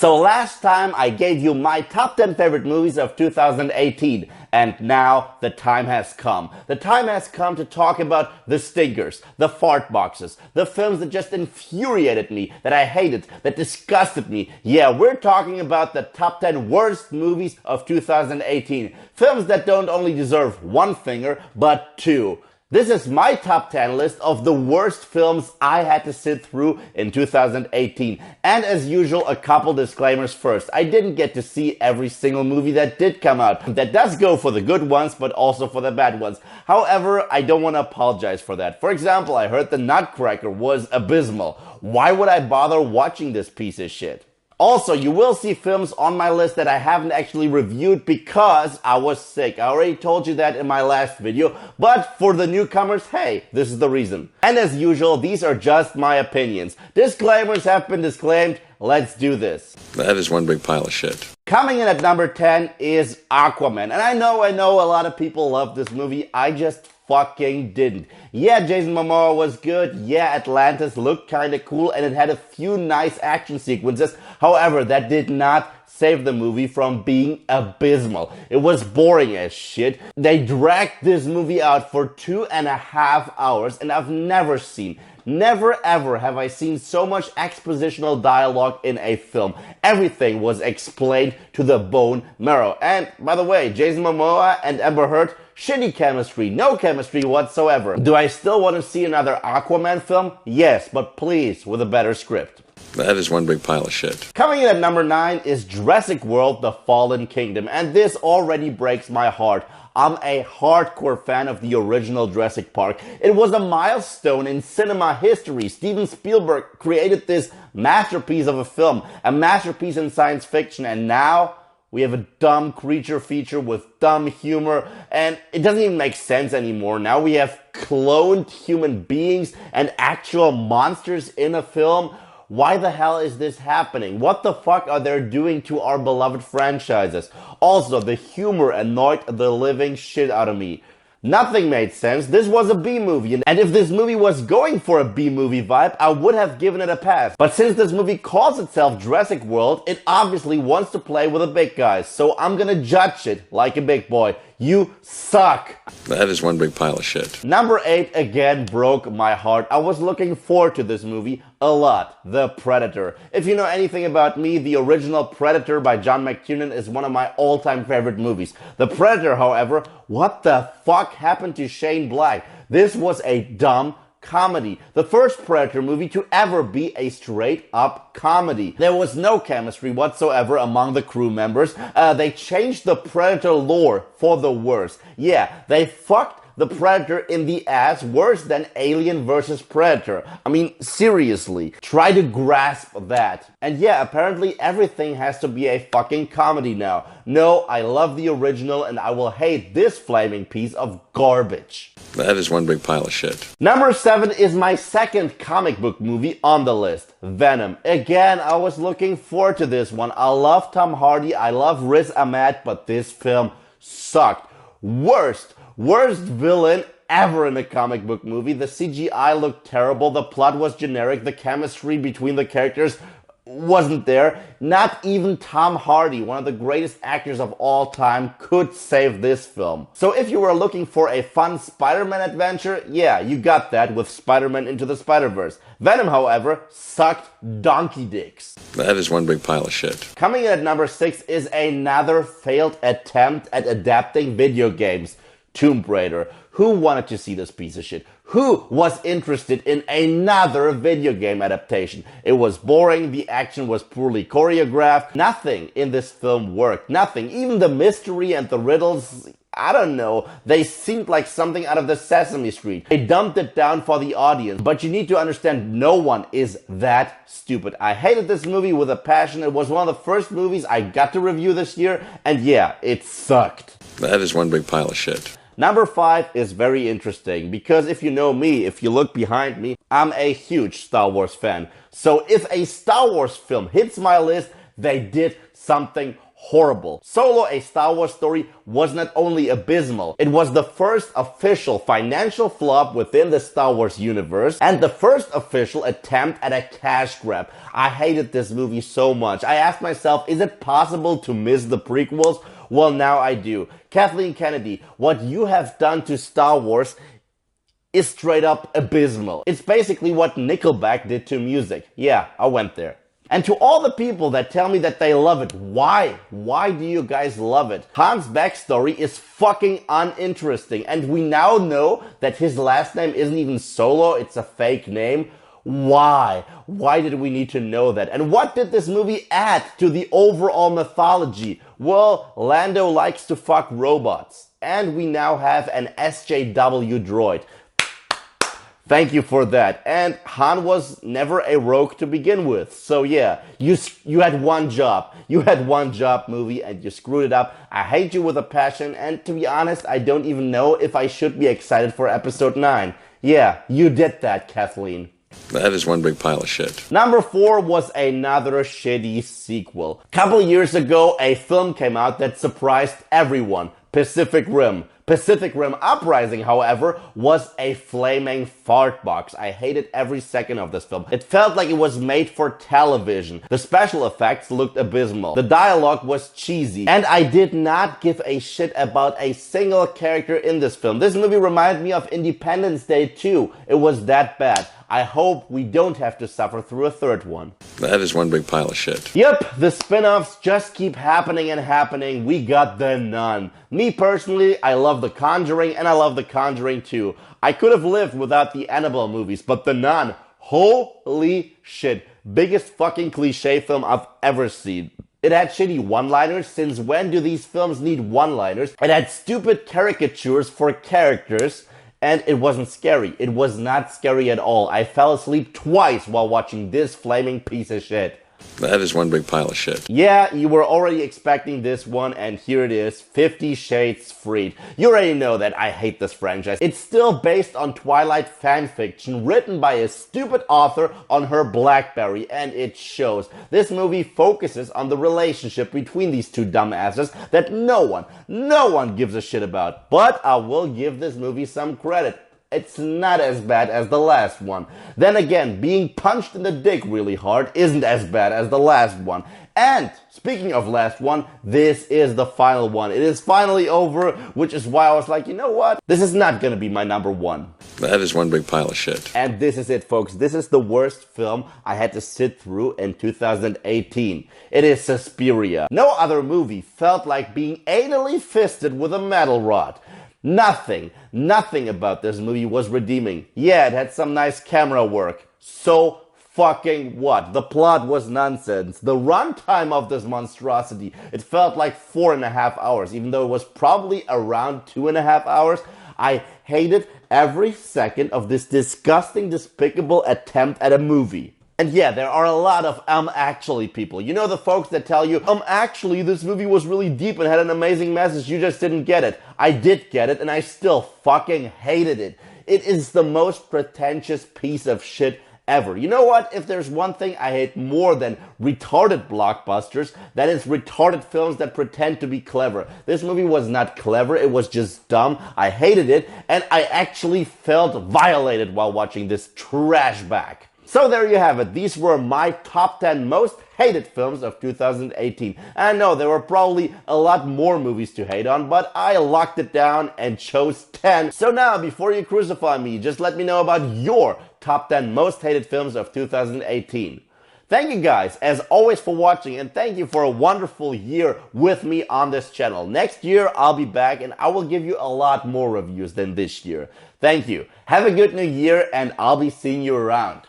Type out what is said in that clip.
So last time I gave you my top 10 favorite movies of 2018, and now the time has come. The time has come to talk about the stinkers, the fart boxes, the films that just infuriated me, that I hated, that disgusted me. Yeah, we're talking about the top 10 worst movies of 2018. Films that don't only deserve one finger, but two. This is my top 10 list of the worst films I had to sit through in 2018. And as usual, a couple disclaimers first. I didn't get to see every single movie that did come out. That does go for the good ones, but also for the bad ones. However, I don't want to apologize for that. For example, I heard The Nutcracker was abysmal. Why would I bother watching this piece of shit? Also, you will see films on my list that I haven't actually reviewed because I was sick. I already told you that in my last video, but for the newcomers, hey, this is the reason. And as usual, these are just my opinions. Disclaimers have been disclaimed. Let's do this. That is one big pile of shit. Coming in at number 10 is Aquaman. And I know a lot of people love this movie. I just fucking didn't. Yeah, Jason Momoa was good. Yeah, Atlantis looked kinda cool and it had a few nice action sequences. However, that did not save the movie from being abysmal. It was boring as shit. They dragged this movie out for 2.5 hours and I've never ever have I seen so much expositional dialogue in a film. Everything was explained to the bone marrow. And by the way, Jason Momoa and Amber Heard, shitty chemistry, no chemistry whatsoever. Do I still want to see another Aquaman film? Yes, but please with a better script. That is one big pile of shit. Coming in at number 9 is Jurassic World: The Fallen Kingdom, and this already breaks my heart. I'm a hardcore fan of the original Jurassic Park. It was a milestone in cinema history. Steven Spielberg created this masterpiece of a film, a masterpiece in science fiction, and now we have a dumb creature feature with dumb humor, and it doesn't even make sense anymore. Now we have cloned human beings and actual monsters in a film. Why the hell is this happening? What the fuck are they doing to our beloved franchises? Also, the humor annoyed the living shit out of me. Nothing made sense. This was a B-movie, and if this movie was going for a B-movie vibe, I would have given it a pass. But since this movie calls itself Jurassic World, it obviously wants to play with the big guys, so I'm gonna judge it like a big boy. You suck. That is one big pile of shit. Number 8 again broke my heart. I was looking forward to this movie a lot. The Predator. If you know anything about me, the original Predator by John McTiernan is one of my all-time favorite movies. The Predator, however, what the fuck happened to Shane Black? This was a dumb comedy. The first Predator movie to ever be a straight-up comedy. There was no chemistry whatsoever among the crew members. They changed the Predator lore for the worse. Yeah, they fucked the Predator in the ass worse than Alien vs. Predator. I mean, seriously. Try to grasp that. And yeah, apparently everything has to be a fucking comedy now. No, I love the original and I will hate this flaming piece of garbage. That is one big pile of shit. Number 7 is my second comic book movie on the list, Venom. Again, I was looking forward to this one. I love Tom Hardy, I love Riz Ahmed, but this film sucked. Worst villain ever in a comic book movie. The CGI looked terrible, the plot was generic, the chemistry between the characters wasn't there. Not even Tom Hardy, one of the greatest actors of all time, could save this film. So if you were looking for a fun Spider-Man adventure, yeah, you got that with Spider-Man Into the Spider-Verse. Venom, however, sucked donkey dicks. That is one big pile of shit. Coming in at number 6 is another failed attempt at adapting video games. Tomb Raider. Who wanted to see this piece of shit? Who was interested in another video game adaptation? It was boring, the action was poorly choreographed, nothing in this film worked, nothing. Even the mystery and the riddles, I don't know, they seemed like something out of the Sesame Street. They dumped it down for the audience, but you need to understand no one is that stupid. I hated this movie with a passion. It was one of the first movies I got to review this year, and yeah, it sucked. That is one big pile of shit. Number 5 is very interesting because if you know me, if you look behind me, I'm a huge Star Wars fan. So if a Star Wars film hits my list, they did something horrible. Solo, a Star Wars story, was not only abysmal, it was the first official financial flop within the Star Wars universe and the first official attempt at a cash grab. I hated this movie so much. I asked myself, is it possible to miss the prequels? Well, now I do. Kathleen Kennedy, what you have done to Star Wars is straight up abysmal. It's basically what Nickelback did to music. Yeah, I went there. And to all the people that tell me that they love it, why? Why do you guys love it? Han's backstory is fucking uninteresting, and we now know that his last name isn't even Solo, it's a fake name. Why? Why did we need to know that? And what did this movie add to the overall mythology? Well, Lando likes to fuck robots. And we now have an SJW droid. Thank you for that. And Han was never a rogue to begin with. So yeah, you had one job. You had one job, movie, and you screwed it up. I hate you with a passion, and to be honest, I don't even know if I should be excited for episode 9. Yeah, you did that, Kathleen. That is one big pile of shit. Number 4 was another shitty sequel. Couple years ago, a film came out that surprised everyone. Pacific Rim. Pacific Rim Uprising, however, was a flaming fart box. I hated every second of this film. It felt like it was made for television. The special effects looked abysmal. The dialogue was cheesy. And I did not give a shit about a single character in this film. This movie reminded me of Independence Day 2. It was that bad. I hope we don't have to suffer through a third one. That is one big pile of shit. Yep, the spin-offs just keep happening and happening. We got The Nun. Me personally, I love The Conjuring, and I love The Conjuring 2. I could have lived without the Annabelle movies, but The Nun, holy shit. Biggest fucking cliche film I've ever seen. It had shitty one-liners. Since when do these films need one-liners? It had stupid caricatures for characters. And it wasn't scary. It was not scary at all. I fell asleep twice while watching this flaming piece of shit. That is one big pile of shit. Yeah, you were already expecting this one, and here it is, 50 Shades Freed. You already know that I hate this franchise. It's still based on Twilight fanfiction written by a stupid author on her BlackBerry, and it shows. This movie focuses on the relationship between these two dumbasses that no one gives a shit about. But I will give this movie some credit. It's not as bad as the last one. Then again, being punched in the dick really hard isn't as bad as the last one. And speaking of last one, this is the final one. It is finally over, which is why I was like, you know what? This is not gonna be my number 1. That is one big pile of shit. And this is it, folks. This is the worst film I had to sit through in 2018. It is Suspiria. No other movie felt like being anally fisted with a metal rod. Nothing about this movie was redeeming. Yeah, it had some nice camera work. So fucking what? The plot was nonsense. The runtime of this monstrosity, it felt like 4.5 hours, even though it was probably around 2.5 hours. I hated every second of this disgusting, despicable attempt at a movie. And yeah, there are a lot of actually people. You know the folks that tell you, actually this movie was really deep and had an amazing message, you just didn't get it. I did get it, and I still fucking hated it. It is the most pretentious piece of shit ever. You know what? If there's one thing I hate more than retarded blockbusters, that is retarded films that pretend to be clever. This movie was not clever, it was just dumb. I hated it, and I actually felt violated while watching this trash bag. So there you have it. These were my top 10 most hated films of 2018. I know there were probably a lot more movies to hate on, but I locked it down and chose 10. So now, before you crucify me, just let me know about your top 10 most hated films of 2018. Thank you guys, as always, for watching, and thank you for a wonderful year with me on this channel. Next year, I'll be back, and I will give you a lot more reviews than this year. Thank you. Have a good new year, and I'll be seeing you around.